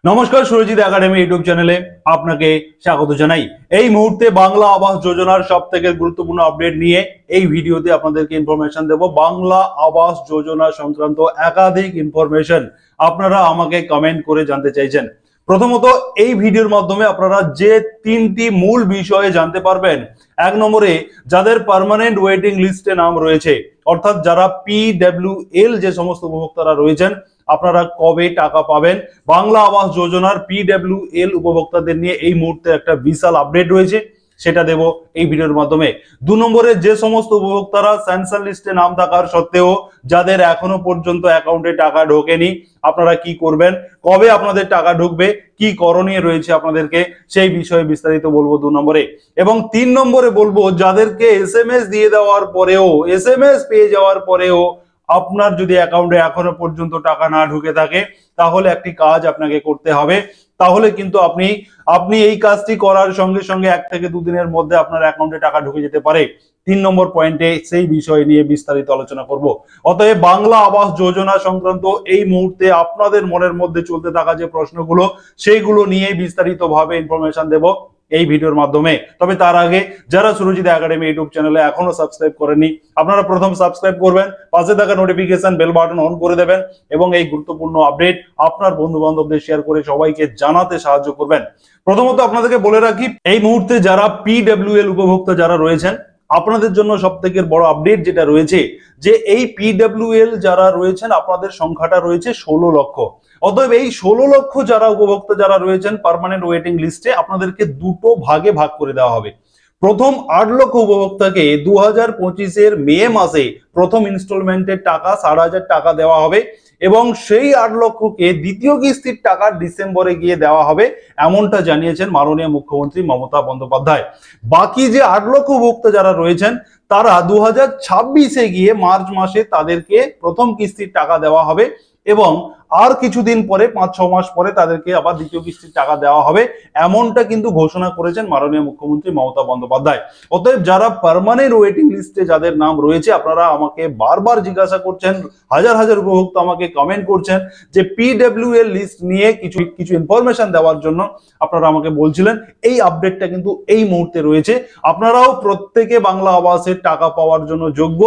নমস্কার, Surajit academy YouTube চ্যানেলে আপনাকে স্বাগত জানাই। এই মুহূর্তে বাংলা আবাস যোজনার সবথেকে গুরুত্বপূর্ণ আপডেট নিয়ে এই ভিডিওতে আপনাদেরকে ইনফরমেশন দেব। বাংলা আবাস যোজনা সংক্রান্ত একাধিক ইনফরমেশন আপনারা আমাকে কমেন্ট করে জানতে চাইছেন। প্রথমত, এই ভিডিওর মাধ্যমে আপনারা যে তিনটি মূল বিষয়ে জানতে পারবেন। এক নম্বরে, যাদের পার্মানেন্ট ওয়েটিং লিস্টে নাম রয়েছে, অর্থাৎ যারা PWL যে সমস্ত উপভোক্তারা রয়েছেন, আপনারা কবে টাকা পাবেন। বাংলা আবাস যোজনার PWL উপভোক্তাদের নিয়ে এই মুহূর্তে একটা বিশাল আপডেট রয়েছে, সেটা দেব এই ভিডিওর মাধ্যমে। দু নম্বরে, যে সমস্ত উপভোক্তারা স্যাংশন লিস্টে নাম থাকার সত্ত্বেও যাদের এখনো পর্যন্ত অ্যাকাউন্টে টাকা ঢোকেনি, আপনারা কি করবেন, কবে আপনাদের টাকা ঢুকবে, কি করণীয় রয়েছে আপনাদেরকে, সেই বিষয়ে বিস্তারিত বলবো 2 নম্বরে। এবং 3 নম্বরে বলবো, যাদেরকে SMS দিয়ে দেওয়ার পরেও, SMS পেয়ে যাওয়ার পরেও আপনার যদি অ্যাকাউন্টে এখনো পর্যন্ত টাকা না ঢুকে থাকে, তাহলে একটি কাজ আপনাকে করতে হবে। তাহলে কিন্তু আপনি এই কাজটি করার সঙ্গে সঙ্গে 1 থেকে 2 দিনের মধ্যে আপনার অ্যাকাউন্টে টাকা ঢুকে যেতে পারে। 3 নম্বর পয়েন্টে সেই বিষয় নিয়ে বিস্তারিত আলোচনা করব। অতএব বাংলা আবাস যোজনা সংক্রান্ত এই মুহূর্তে আপনাদের মনের মধ্যে চলতে থাকা যে প্রশ্নগুলো, সেইগুলো নিয়ে বিস্তারিতভাবে ইনফরমেশন দেব এই ভিডিওর মাধ্যমে। তবে তার আগে যারা সুরজিৎ একাডেমি ইউটিউব চ্যানেলে এখনো সাবস্ক্রাইব করেননি, আপনারা প্রথম সাবস্ক্রাইব করবেন, পাশে থাকা নোটিফিকেশন বেল বাটন অন করে দেবেন এবং এই গুরুত্বপূর্ণ আপডেট আপনার বন্ধু বান্ধবদের শেয়ার করে সবাইকে জানাতে সাহায্য করবেন। প্রথমত আপনাদেরকে বলে রাখি, এই মুহূর্তে যারা PWL উপভোক্তা যারা রয়েছেন, আপনাদের জন্য সবথেকে বড় আপডেট যেটা রয়েছে, যে এই PWL যারা রয়েছেন, আপনাদের সংখ্যাটা রয়েছে 16 লক্ষ। অতএব এই 16 লক্ষ যারা উপভোক্তা যারা রয়েছেন পার্মানেন্ট ওয়েটিং লিস্টে, আপনাদেরকে দুটো ভাগে ভাগ করে দেওয়া হবে। প্রথম 8 লক্ষ উপভোক্তাকে 2025-এর মে মাসে প্রথম ইনস্টলমেন্টের টাকা 60,000 টাকা দেওয়া হবে এবং সেই 8 লক্ষকে দ্বিতীয় কিস্তির টাকা ডিসেম্বরে গিয়ে দেওয়া হবে, এমনটা জানিয়েছেন মাননীয় মুখ্যমন্ত্রী মমতা বন্দ্যোপাধ্যায়। বাকি যে 8 লক্ষ উপভোক্তা যারা রয়েছেন, তারা 2026-এ গিয়ে মার্চ মাসে তাদেরকে প্রথম কিস্তির টাকা দেওয়া হবে এবং আর কিছুদিন পরে 5-6 মাস পরে তাদেরকে আবার দ্বিতীয় কিস্তির টাকা দেওয়া হবে, এমনটা কিন্তু ঘোষণা করেছেন মাননীয় মুখ্যমন্ত্রী মমতা বন্দ্যোপাধ্যায়। অতএব যারা পার্মানেন্ট ওয়েটিং লিস্টে যাদের নাম রয়েছে, আপনারা আমাকে বারবার জিজ্ঞাসা করছেন, হাজার হাজার উপভোক্তা আমাকে কমেন্ট করছেন যে PWL লিস্ট নিয়ে কিছু ইনফরমেশন দেওয়ার জন্য আপনারা আমাকে বলছিলেন। এই আপডেটটা কিন্তু এই মুহূর্তে রয়েছে। আপনারাও প্রত্যেকে বাংলা আবাসের টাকা পাওয়ার জন্য যোগ্য।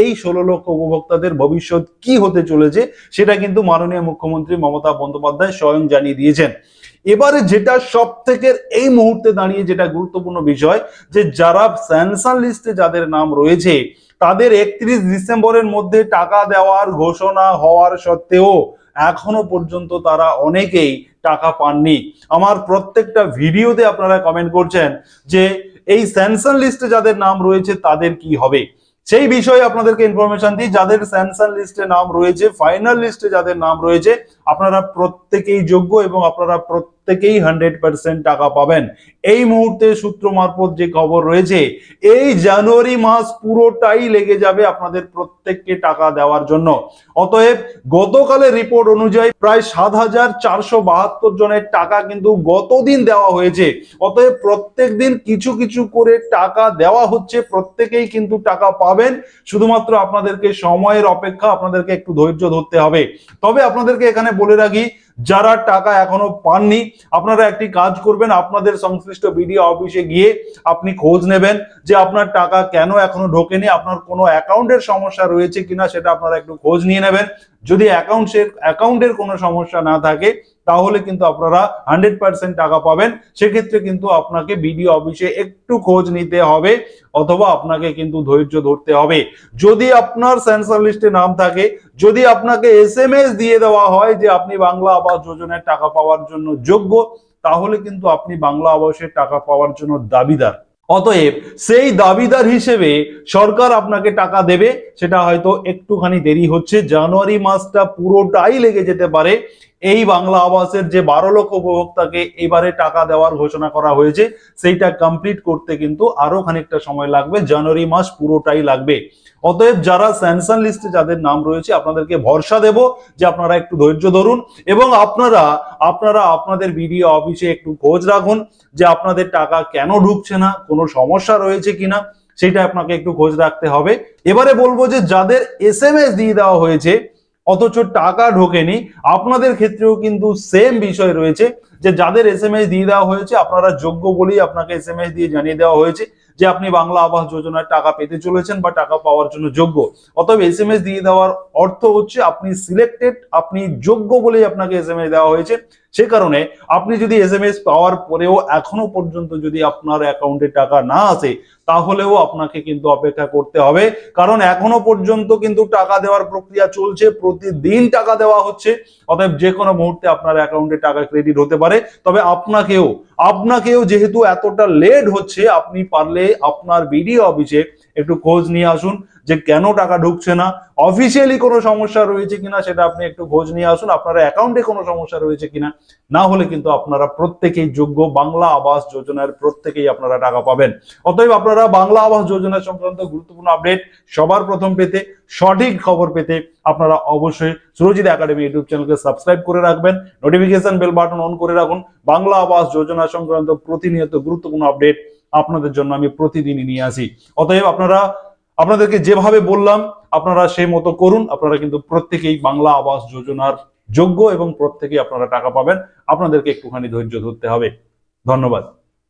এই 16 লক্ষ উপভোক্তাদের ভবিষ্যৎ কি হতে চলেছে, সেটা কিন্তু মাননীয় মুখ্যমন্ত্রী মমতা বন্দ্যোপাধ্যায় স্বয়ং জানিয়ে দিয়েছেন। এবারে যেটা সব থেকে এই মুহূর্তে দাঁড়িয়ে যেটা গুরুত্বপূর্ণ বিষয়, যে যারা স্যাংশন লিস্টে যাদের নাম রয়েছে, তাদের 31 ডিসেম্বরের মধ্যে টাকা দেওয়ার ঘোষণা হওয়ার সত্ত্বেও এখনো পর্যন্ত তারা অনেকেই টাকা পাননি। আমার প্রত্যেকটা ভিডিওতে আপনারা কমেন্ট করছেন যে এই স্যাংশন লিস্টে যাদের নাম রয়েছে তাদের কি হবে। সেই বিষয়ে আপনাদেরকে ইনফরমেশন দিই। যাদের স্যাংশন লিস্টে নাম রয়েছে, ফাইনাল লিস্টে যাদের নাম রয়েছে, আপনারা প্রত্যেকেই যোগ্য এবং আপনারা প্রত্যেকেই 100% টাকা পাবেন। এই মুহূর্তে সূত্র মারফত যে খবর রয়েছে, এই জানুয়ারি মাস পুরোটাই লেগে যাবে আপনাদের প্রত্যেককে টাকা দেওয়ার জন্য। অতএব গতকালের রিপোর্ট অনুযায়ী প্রায় 7,472 জনের টাকা কিন্তু গতদিন দেওয়া হয়েছে। অতএব প্রত্যেক দিন কিছু কিছু করে টাকা দেওয়া হচ্ছে, প্রত্যেকেই কিন্তু টাকা পাবেন। শুধুমাত্র আপনাদেরকে সময়ের অপেক্ষা, আপনাদেরকে একটু ধৈর্য ধরতে হবে। তবে আপনাদেরকে এখানে বলে রাখি, যারা টাকা এখনো পাননি, আপনারা একটি কাজ করবেন, আপনাদের সংশ্লিষ্ট বিডিও অফিসে গিয়ে আপনি খোঁজ নেবেন যে আপনার টাকা কেন এখনো ঢোকেনি, আপনার কোনো অ্যাকাউন্টের সমস্যা রয়েছে কিনা সেটা আপনারা একটু খোঁজ নিয়ে নেবেন। যদি অ্যাকাউন্টের কোনো সমস্যা না থাকে, তাহলে কিন্তু আপনারা 100% টাকা পাবেন। সেক্ষেত্রে কিন্তু আপনাকে বিডিও অফিসে একটু খোঁজ নিতে হবে অথবা আপনাকে কিন্তু ধৈর্য ধরতে হবে। যদি আপনার স্যাংশন লিস্টে নাম থাকে, যদি আপনাকে SMS দিয়ে দেওয়া হয় যে আপনি বাংলা আবাস যোজনার টাকা পাওয়ার জন্য যোগ্য, তাহলে কিন্তু আপনি বাংলা আবাসের টাকা পাওয়ার জন্য দাবিদার। অতএব সেই দাবিদার হিসেবে সরকার আপনাকে টাকা দেবে, সেটা হয়তো একটুখানি দেরি হচ্ছে। জানুয়ারি মাসটা পুরোটাই লেগে যেতে পারে। এই বাংলা আবাসের যে 12 লক্ষ উপভোক্তাকে এবারে টাকা দেওয়ার ঘোষণা করা হয়েছে, সেইটা কমপ্লিট করতে কিন্তু আরো খানিকটা সময় লাগবে, জানুয়ারি মাস পুরোটাই লাগবে। অতএব যারা স্যাংশন লিস্টে যাদের নাম রয়েছে, আপনাদেরকে ভরসা দেব যে আপনারা একটু ধৈর্য ধরুন এবং আপনারা আপনাদের বিডিও অফিসে একটু খোঁজ রাখুন যে আপনাদের টাকা কেন ঢুকছে না, কোনো সমস্যা রয়েছে কিনা, সেটা আপনাকে একটু খোঁজ রাখতে হবে। এবারে বলবো যে যাদের SMS দিয়ে দেওয়া হয়েছে, অথচ টাকা ঢোকেনি, আপনাদের ক্ষেত্রেও কিন্তু সেম বিষয় রয়েছে যে যাদের এসএমএস দিয়ে দেওয়া হয়েছে আপনারা যোগ্য বলেই আপনাকে এসএমএস দিয়ে জানিয়ে দেওয়া হয়েছে যে আপনি বাংলা আবাস যোজনার টাকা পেতে চলেছেন বা টাকা পাওয়ার জন্য যোগ্য। অতএব এসএমএস দিয়ে দেওয়ার অর্থ হচ্ছে আপনি সিলেক্টেড, আপনি যোগ্য বলেই আপনাকে এসএমএস দেওয়া হয়েছে। সে কারণে আপনি যদি এসএমএস পাওয়ার পরেও এখনো পর্যন্ত যদি আপনার অ্যাকাউন্টে টাকা না আসে তাহলেও আপনাকে কিন্তু অপেক্ষা করতে হবে, কারণ এখনো পর্যন্ত কিন্তু টাকা দেওয়ার প্রক্রিয়া চলছে, প্রতিদিন টাকা দেওয়া হচ্ছে। অতএব যে কোনো মুহূর্তে আপনার অ্যাকাউন্টে টাকা ক্রেডিট হতে পারে। তবে আপনাকেও যেহেতু এতটা লেট হচ্ছে, আপনি পারলে আপনার বিডিও অফিসে একটু খোঁজ নিয়ে আসুন যে কেন টাকা ঢুকছে না, অফিসিয়ালি কোনো সমস্যা রয়েছে কিনা সেটা আপনি একটু খোঁজ নিয়ে আসুন, আপনার অ্যাকাউন্টে কোনো সমস্যা রয়েছে কিনা। না হলে কিন্তু আপনারা প্রত্যেকেই যোগ্য, বাংলা আবাস যোজনার প্রত্যেকেই আপনারা টাকা পাবেন। অতএব আপনারা বাংলা আবাস যোজনা সংক্রান্ত গুরুত্বপূর্ণ আপডেট সবার প্রথম পেতে, সঠিক খবর পেতে আপনারা অবশ্যই সুরজিৎ একাডেমি ইউটিউব চ্যানেলকে সাবস্ক্রাইব করে রাখবেন, নোটিফিকেশন বেল বাটন অন করে রাখুন। বাংলা আবাস যোজনা সংক্রান্ত প্রতিনিয়ত গুরুত্বপূর্ণ আপডেট আপনাদের জন্য আমি প্রতিদিনই নিয়ে আসি। অতএব আপনাদেরকে যেভাবে বললাম আপনারা সেই মতো করুন, আপনারা কিন্তু প্রত্যেকেই বাংলা আবাস যোজনার যোগ্য এবং প্রত্যেকেই আপনারা টাকা পাবেন। আপনাদেরকে একটুখানি ধৈর্য ধরতে হবে। ধন্যবাদ।